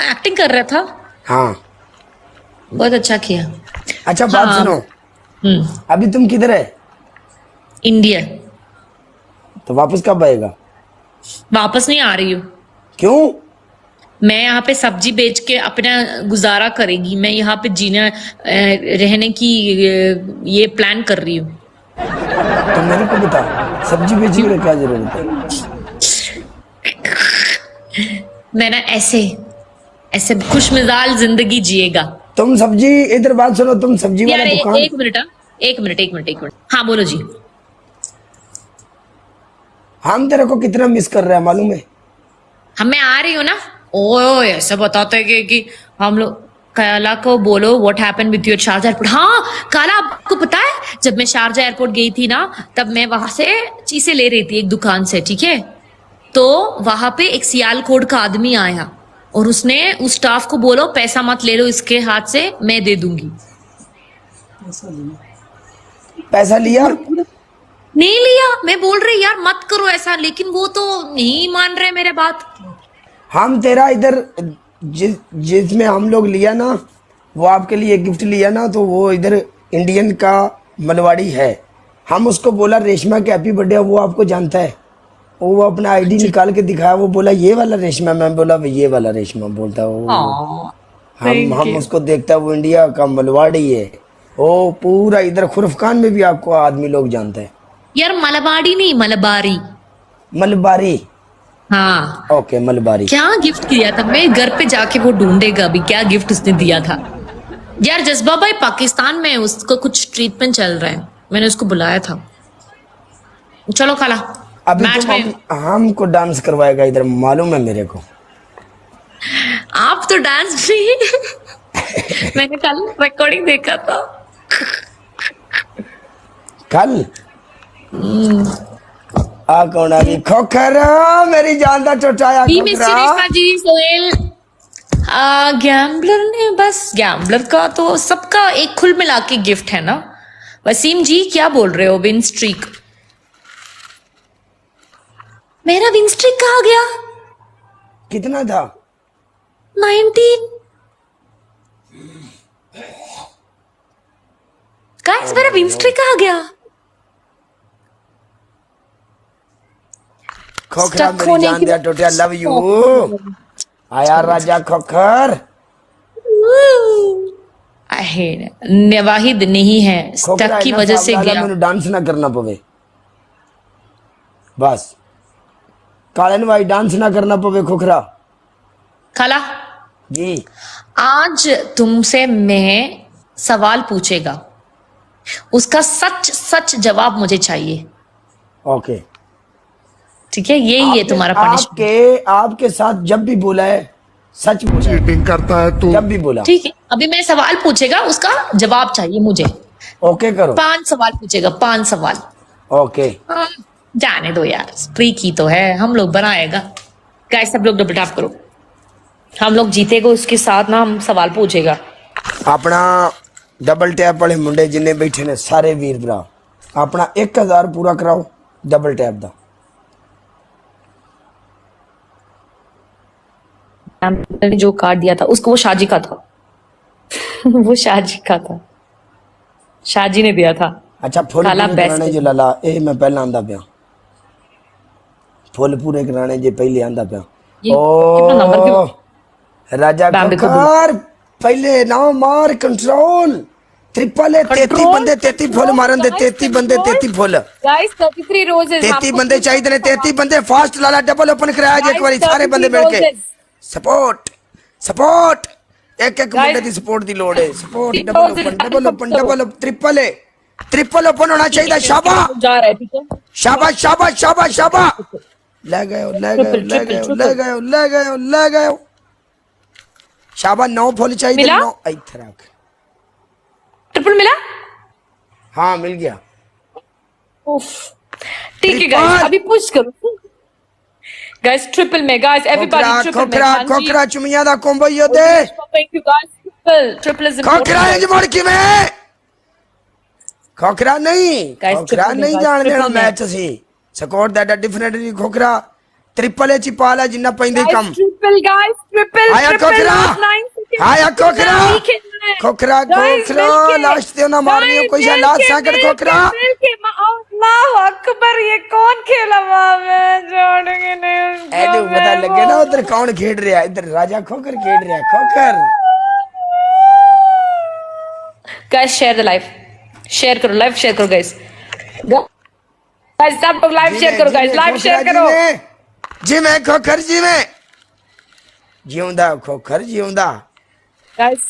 Acting कर रहा था। हाँ। बहुत अच्छा किया। अच्छा बात हाँ। सुनो, हम्म। अभी तुम किधर है? इंडिया। तो वापस कब आएगा? वापस नहीं आ रही हूँ। क्यों? मैं यहाँ पे सब्जी बेच के अपना गुजारा करेगी। मैं यहाँ पे जीना रहने की ये प्लान कर रही हूँ। तो मेरे को बता, सब्जी बेचने क्यों? का क्या जरूरत है? मैं ना ऐसे ऐसे खुशमिजाज जिंदगी जिएगा। तुम सब्जी, इधर बात सुनो, तुम सब्जी वाला यार दुकान। एक मिनट, हाँ। एक मिनट, एक मिनट, एक मिनट। हाँ बोलो जी। हम तेरे को कितना मिस कर रहे हैं मालूम है? हम मैं आ रही हूँ ना। ओए ऐसे बताते हैं कि हम लोग काला को बोलो what happened with your Sharjah airport. हाँ काला, आपको पता है जब मैं शारजा एयरपोर्ट गई थी ना, तब मैं वहां से चीजें ले रही थी एक दुकान से, ठीक है। तो वहां पे एक सियालकोट का आदमी आया और उसने उस स्टाफ को बोलो पैसा मत ले लो इसके हाथ से, मैं दे दूंगी। पैसा लिया? नहीं लिया। मैं बोल रही यार मत करो ऐसा, लेकिन वो तो नहीं मान रहे मेरे बात। हम तेरा इधर जिसमें हम लोग लिया ना, वो आपके लिए गिफ्ट लिया ना, तो वो इधर इंडियन का मलवाड़ी है। हम उसको बोला रेशमा के हैप्पी बर्थडे, वो आपको जानता है। वो अपना आईडी निकाल के दिखाया, वो बोला ये वाला रेशमा, मैं बोला ये वाला रेशमा, बोलता है वो। थैंक हम यू। उसको देखता है वो इंडिया का मलवाड़ी है। वो पूरा इधर खुरफखान में भी आपको आदमी लोग जानते हैं। यार मलबाड़ी नहीं, मलबारी। मलबारी। हाँ। ओके मलबारी। क्या गिफ्ट किया था? मैं घर पे जाके वो ढूंढेगा अभी क्या गिफ्ट उसने दिया था। यार जज्बा भाई पाकिस्तान में उसको कुछ ट्रीटमेंट चल रहा है, मैंने उसको बुलाया था। चलो खाला अभी मैच तुम में। हमको डांस करवाएगा इधर, मालूम है मेरे को। आप तो डांस भी मैंने कल रिकॉर्डिंग देखा था। कल आ कौन आ गई? खोखरा मेरी जान दा चोटाया जी मिस खोखरा। रेशमा जी, सोहेल। गैम्बलर ने बस, गैम्बलर का तो सबका एक खुल मिला के गिफ्ट है ना। वसीम जी क्या बोल रहे हो? Win streak. मेरा विन स्ट्रीक कहाँ गया? कितना था? 19। गाइस मेरा विन स्ट्रीक कहाँ गया? खोखरा स्टक मेरी होने जान की दिया टोटिया, लव यू। आया चलो राजा खोखर। वाहिद नहीं है, खोखरा स्टक है की ना वजह साहब, से लाला गया। मैंने डांस ना करना पवे, बस काले भाई डांस ना करना पवे खोखरा खाला जी। आज तुमसे मैं सवाल पूछेगा, उसका सच सच जवाब मुझे चाहिए। ओके। ठीक है, यही है आपके तुम्हारा पनिशमेंट। आपके आपके साथ जब भी बोला है सच बोला है, चीटिंग करता है तू। जब भी बोला। ठीक है, अभी मैं सवाल पूछेगा, उसका जवाब चाहिए मुझे। ओके करो। 5 सवाल पूछेगा, 5 सवाल। ओके। हाँ, जाने दो यार, फ्री की तो है, हम लोग बनाएगा। गाइस सब लोग डबल टैप करो। हम लोग जीतेगा उसके साथ ना, हम सवाल पूछेगा। अपना डबल टैप वाले मुंडे जिन्ने बैठे ने सारे वीर भरा, अपना 1000 पूरा कराओ डबल टैप दा। ने जो कार्ड दिया था उसको, वो शाहजी का था वो शाहजी का था, शाहजी ने दिया था। अच्छा फुल काला पूरे बेस्ट कराने जो लाला, ए मैं पहला आंदा पिया, फुल पूरे कराने जे पहले आंदा पिया। ये कितना नंबर क्यों? ओ राजा बैम्बे को खोखर पहले ना मार, कंट्रोल ट्रिपल है। 33 बंदे 33 फुल मारन दे, 33 बंदे 33 फुल, गाइस 33 रोजेस 33 बंदे चाहिए ने, 33 बंदे फास्ट लाला डबल ओपन कराया जे एक बारी सारे बंदे मिल के। सपोर्ट सपोर्ट, एक एक मुंडे दी सपोर्ट दी लोड़ है। Support double open double open double triple है, ट्रिपल ओपन होना चाहिए। शाबाश जा रहा है, ठीक है। शाबाश शाबाश शाबाश शाबाश। ले गए ले गए ले गए ले गए ले गए ले गए। शाबाश 9 फुल चाहिए, मिला? 9 इधर आ। ट्रिपल मिला? हाँ मिल गया। उफ, ठीक है गाइस, अभी पुश करो गाइस। ट्रिपल में गाइस, एवरीबॉडी खोखरा ट्रिपल में। खोखरा हाँ जी, खोखरा चुमिया दा combo yo they. Thank you guys. Triple triple is Khokhra है इंपॉर्टेंट मुड़ की में, खोखरा नहीं, Guys, खोखरा triple में, नहीं guys, जान देना triple में। मैच सी। स्कोर दैट डिफरेंटली खोखरा ट्रिपल एच पाला जिन्ना पैंदी कम ट्रिपल गाइस ट्रिपल आया खोखरा आया खोखरा खोखरा खोखरा लास्ट ते ना मारनी कोई सा लास्ट सेकंड खोखरा अल्लाह अकबर ये कौन खेला मैं छोड़ूंगी नहीं उसको ऐसे पता लगे ना उधर कौन खेल रहा है इधर राजा खोकर खेल रहा है Khokhar guys share the live share करो लाइव शेयर करो गाइस गाइस सब लोग लाइव शेयर करो गाइस लाइव शेयर करो जी मैं खोकर जी में जिਉਂदा खोकर जिਉਂदा गाइस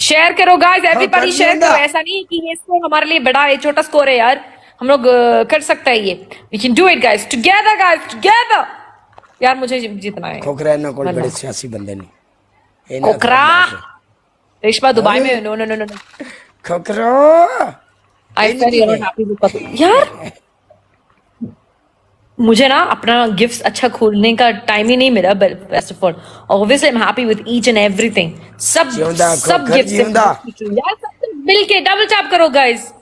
शेयर करो गाइस एवरीबॉडी कर शेयर दूंगा। करो ऐसा नहीं है कि ये स्कोर हमारे लिए बड़ा है छोटा स्कोर है यार हम लोग कर सकते हैं ये we can do it guys together यार मुझे जीतना है खोखरा ना कोई बड़े सियासी बंदे नहीं ये ना खोखरा सब रेशमा दुबई में नो नो नो नो खोखरा I fail you not happy with यार मुझे ना अपना गिफ्ट्स अच्छा खोलने का टाइम ही नहीं मिला best of all obviously I am happy with each and everything सब जिਉਂदा सब खोखर गिफ्ट्स जिਉਂदा यार सब मिलके डबल टैप करो गाइस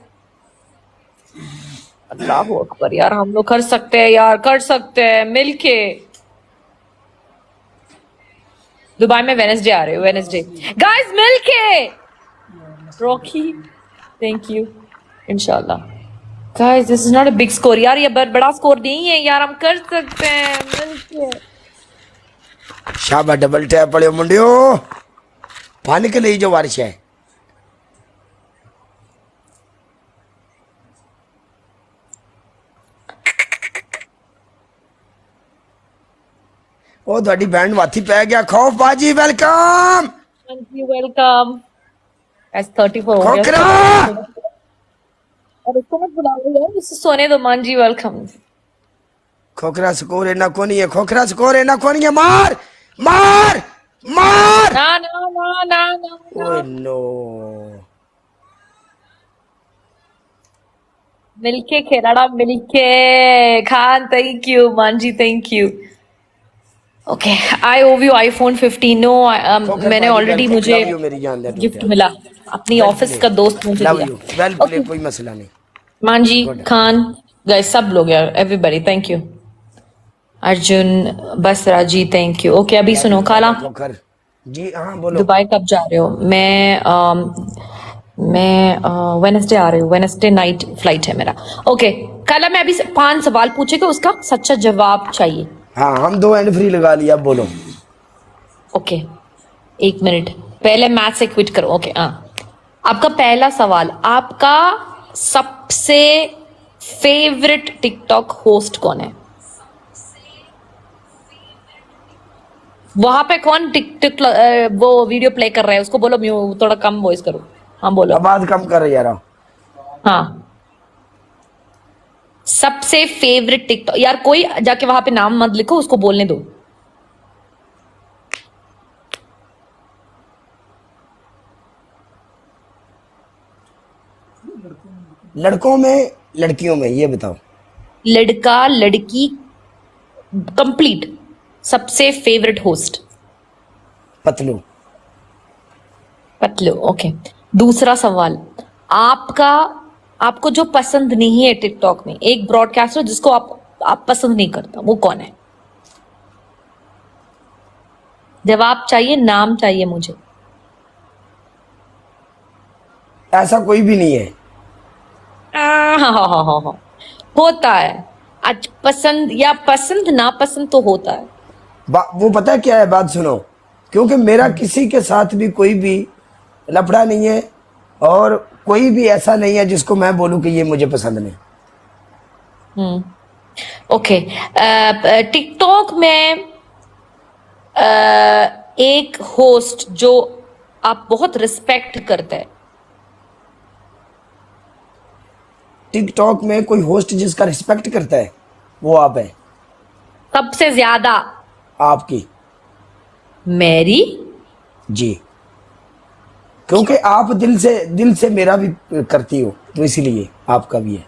अल्लाह अकबर यार हम लोग कर सकते हैं यार कर सकते हैं मिलके दुबई में वेडनेसडे आ रहे हो वेडनेसडे गाइस मिलके रॉकी थैंक यू इंशाल्लाह guys this is not a big score यार ये बड़ा स्कोर नहीं है यार हम कर सकते हैं मिलके शाबा डबल टैप पड़े मुंडियो पानी के लिए जो बारिश है ओ ਤੁਹਾਡੀ ਬੈਂਡ ਵਾਥੀ ਪੈ ਗਿਆ ਖੌਫ ਬਾਜੀ welcome thank you welcome S 34 हो गया खोखरा और इसको मत बुलाओ यार इससे सोने दो मान जी वेलकम खोखरा स्कोर इना कोनी है खोखरा स्कोर इना कोनी है मार मार मार ना ना ना ना ना ओए नो मिलके खेलाड़ा मिलके खान थैंक यू मांजी थैंक यू ओके आई ओव यू आईफोन 15 नो मैंने ऑलरेडी मुझे लव यू मेरी जान दे गिफ्ट मिला अपनी ऑफिस का दोस्त मुझे लव दिया यू वेल प्ले कोई मसला नहीं मांजी खान गाइस सब लोग यार everybody thank you Arjun Basra ji thank you okay अभी सुनो काला खोखर जी हाँ बोलो दुबई कब जा रहे हो मैं वेडनेसडे आ रही हूँ वेडनेसडे नाइट फ्लाइट है मेरा ओके काला मैं अभी 5 सवाल पूछेगा उसका सच्चा जवाब चाहिए हाँ हम 2 एंड फ्री लगा लिया अब बोलो ओके 1 मिनट पहले मैथ से क्विट करो ओके हाँ आपका पहला सवाल आपका सबसे फेवरेट टिकटॉक होस्ट कौन है वहां पे कौन टिकटॉक वो वीडियो प्ले कर रहा है उसको बोलो थोड़ा कम वॉइस करो हाँ बोलो आवाज कम कर यार हाँ सबसे फेवरेट टिकटॉक यार कोई जाके वहां पे नाम मत लिखो उसको बोलने दो लड़कों में लड़कियों में ये बताओ लड़का लड़की कंप्लीट सबसे favourite host Patlu Patlu okay दूसरा सवाल आपको जो पसंद नहीं है टिकटॉक में एक ब्रॉडकास्टर जिसको आप पसंद नहीं करता वो कौन है जवाब चाहिए नाम चाहिए मुझे ऐसा कोई भी नहीं है हाँ होता है आज पसंद या पसंद नापसंद तो होता है वो पता है क्या है बात सुनो क्योंकि मेरा किसी के साथ भी कोई भी लफड़ा नहीं है और कोई भी ऐसा नहीं है जिसको मैं बोलूं कि ये मुझे पसंद नहीं ओके टिकटॉक में एक होस्ट जो आप बहुत रिस्पेक्ट करते हैं टिकटॉक में कोई होस्ट जिसका रिस्पेक्ट करता है वो आप है सबसे ज्यादा आपकी मेरी जी क्योंकि आप दिल से मेरा भी करती हो तो इसीलिए आपका भी है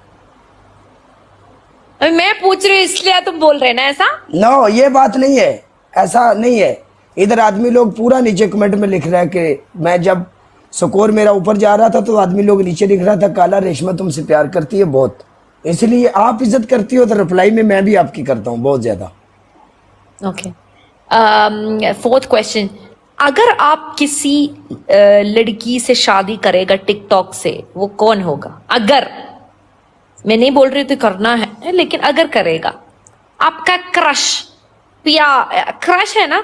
अभी मैं पूछ रही हूँ इसलिए तुम बोल रहे हैं ना ऐसा नो ये बात नहीं है ऐसा नहीं है इधर आदमी लोग पूरा नीचे कमेंट में लिख रहा है कि मैं जब स्कोर मेरा ऊपर जा रहा था तो आदमी लोग नीचे लिख रहा था काला रेशमा तुमसे प्यार करती है बहुत इसलिए आप इज्जत करती हो तो रिप्लाई में मैं भी आपकी करता हूँ बहुत ज्यादा ओके, फोर्थ क्वेश्चन, अगर आप किसी लड़की से शादी करेगा टिकटॉक से, वो कौन होगा? अगर, मैं नहीं बोल रही तो करना है, लेकिन अगर करेगा, आपका क्रश, पिया, क्रश है ना,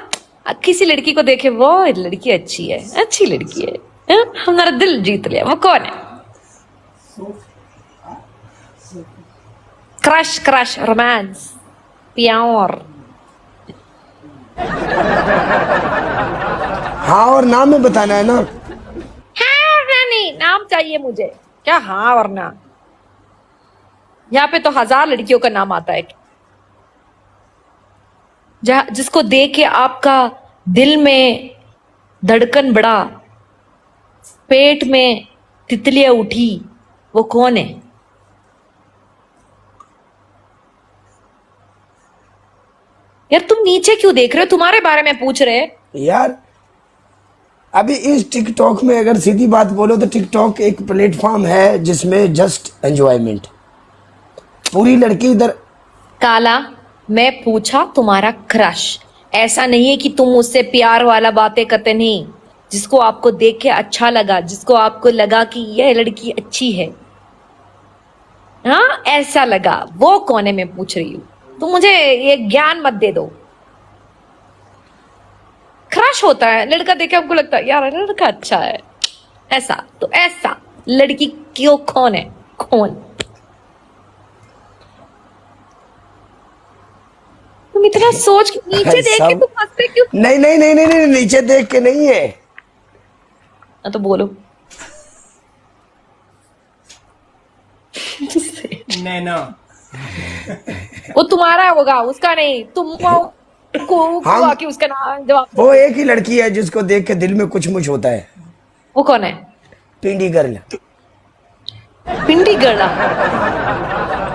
किसी लड़की को देखे वो लड़की अच्छी है, अच्छी लड़की है, हमारा दिल जीत लिया, वो कौन है? क्रश, क्रश, रोमांस, प्यार। हाँ और नाम में बताना है ना। हाँ नहीं, नाम चाहिए मुझे। क्या हाँ वरना? यहाँ पे तो 1000 लड़कियों का नाम आता है, जिसको देख के आपका दिल में धड़कन बढ़ा, पेट में तितलियां उठी, वो कौन है? यार तुम नीचे क्यों देख रहे हो? तुम्हारे बारे में पूछ रहे हैं। यार अभी इस टिकटॉक में अगर सीधी बात बोलो तो टिकटॉक एक प्लेटफॉर्म है जिसमें जस्ट एंजॉयमेंट, पूरी लड़की इधर। काला, मैं पूछा तुम्हारा क्रश, ऐसा नहीं है कि तुम उससे प्यार वाला बातें करते, नहीं, जिसको आपको देख के अच्छा लगा, जिसको आपको लगा कि यह लड़की अच्छी है, हाँ ऐसा लगा, वो कौन है मैं पूछ रही हूँ। तुम मुझे ये ज्ञान मत दे दो। क्रश होता है, लड़का देखे आपको लगता है यार लड़का अच्छा है, ऐसा तो ऐसा लड़की क्यों, कौन है, कौन? तुम इतना सोच के नीचे देख के सब तुम हंसते क्यों? नहीं नहीं नहीं नहीं नहीं, नीचे देख के नहीं है। हाँ तो बोलो। नैना। वो तुम्हारा होगा, उसका नहीं। तुम को आके उसका नाम जवाब। वो एक ही लड़की है जिसको देख के दिल में कुछ मुछ होता है। वो कौन है? पिंडी गर्ल। पिंडी गर्ल?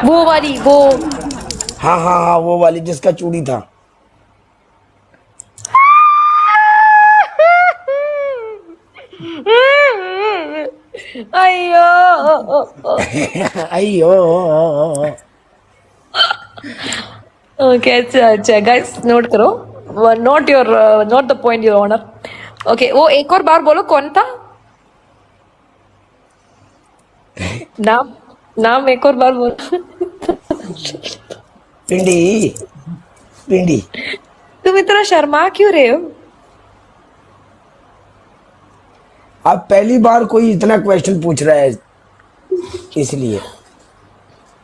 वो वाली, वो हाँ हाँ हाँ, वो वाली जिसका चूड़ी था। अयो अयो। ओके, अच्छा अच्छा गाइस नोट करो, note your, note the point your honour. Okay, वो एक और बार बोलो, कौन था नाम? नाम एक और बार बोलो। पिंडी, पिंडी। तुम इतना शर्मा क्यों रहे हो? अब पहली बार कोई इतना क्वेश्चन पूछ रहा है इसलिए।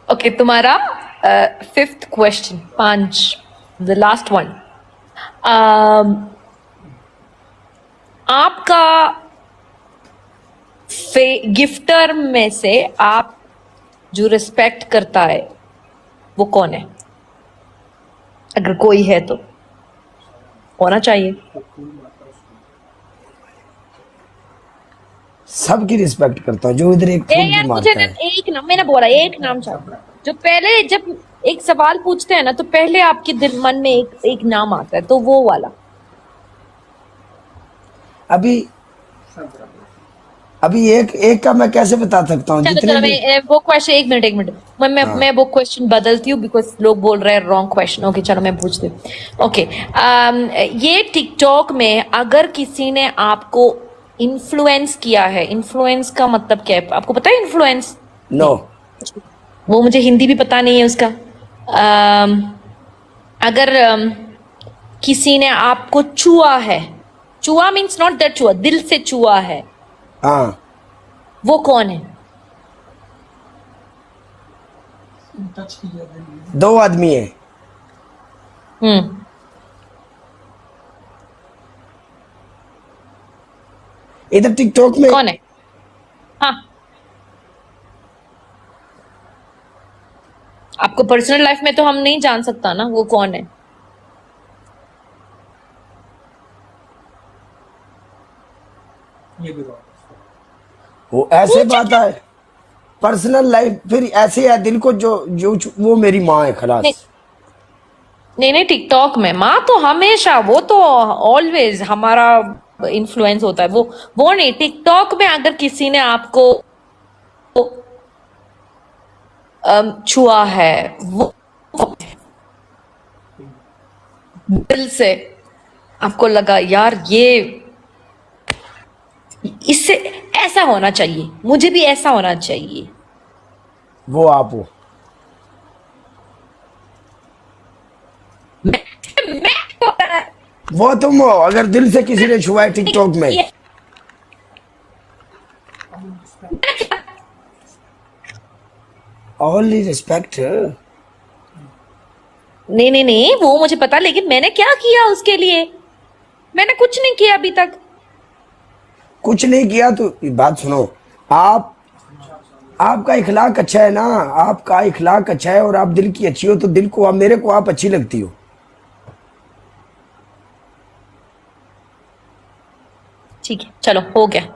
ओके, तुम्हारा fifth question, 5, the last one. आपका गिफ्टर में से आप जो रिस्पेक्ट करता है वो कौन है? अगर कोई है तो होना चाहिए। सबकी रिस्पेक्ट करता हूँ, जो इधर एक फूल यार भी मुझे मारता है। एक नाम, मैंने बोला एक नाम चाहिए। जो पहले जब एक सवाल पूछते हैं ना, तो पहले आपके दिल मन में एक नाम आता है, तो वो वाला। अभी अभी एक का मैं कैसे बता सकता हूँ? चलो जितने चलो, भी। मैं वो क्वेश्चन, एक मिनट एक मिनट, मैं वो क्वेश्चन बदलती हूँ, बिकॉज लोग बोल रहे हैं रॉन्ग क्वेश्चन। ओके चलो मैं पूछती हूँ। ओके, ये टिकटॉक में अगर किसी ने आपको इन्फ्लुएंस किया है, इन्फ्लुएंस का मतलब क्या है आपको पता है? इन्फ्लुएंस, नो, वो मुझे हिंदी भी पता नहीं है उसका। अगर किसी ने आपको छुआ है, छुआ मीन्स नॉट दैट छुआ, दिल से छुआ है, हाँ वो कौन है? दो आदमी है। इधर टिकटॉक में कौन है? हाँ, आपको पर्सनल लाइफ में तो हम नहीं जान सकता ना वो कौन है। ये भी रॉन्ग। वो ऐसे बात है, पर्सनल लाइफ फिर ऐसे है, दिल को जो वो मेरी माँ है खलास। नहीं नहीं, टिकटॉक में माँ तो हमेशा, वो तो ऑलवेज हमारा इन्फ्लुएंस होता है, वो नहीं। टिकटॉक में अगर किसी ने आपको छुआ है, वो दिल से आपको लगा यार ये इससे ऐसा होना चाहिए, मुझे भी ऐसा होना चाहिए? वो आप हो। वो तुम हो अगर दिल से किसी ने छुआ है टिकटॉक में। Only respect. नहीं नहीं नहीं, वो मुझे पता, लेकिन मैंने क्या किया उसके लिए? मैंने कुछ नहीं किया अभी तक। कुछ नहीं किया तो बात सुनो। आपका इखलाक अच्छा है ना, आपका इखलाक अच्छा है और आप दिल की अच्छी हो तो दिल को आप, मेरे को आप अच्छी लगती हो। ठीक है, चलो हो गया।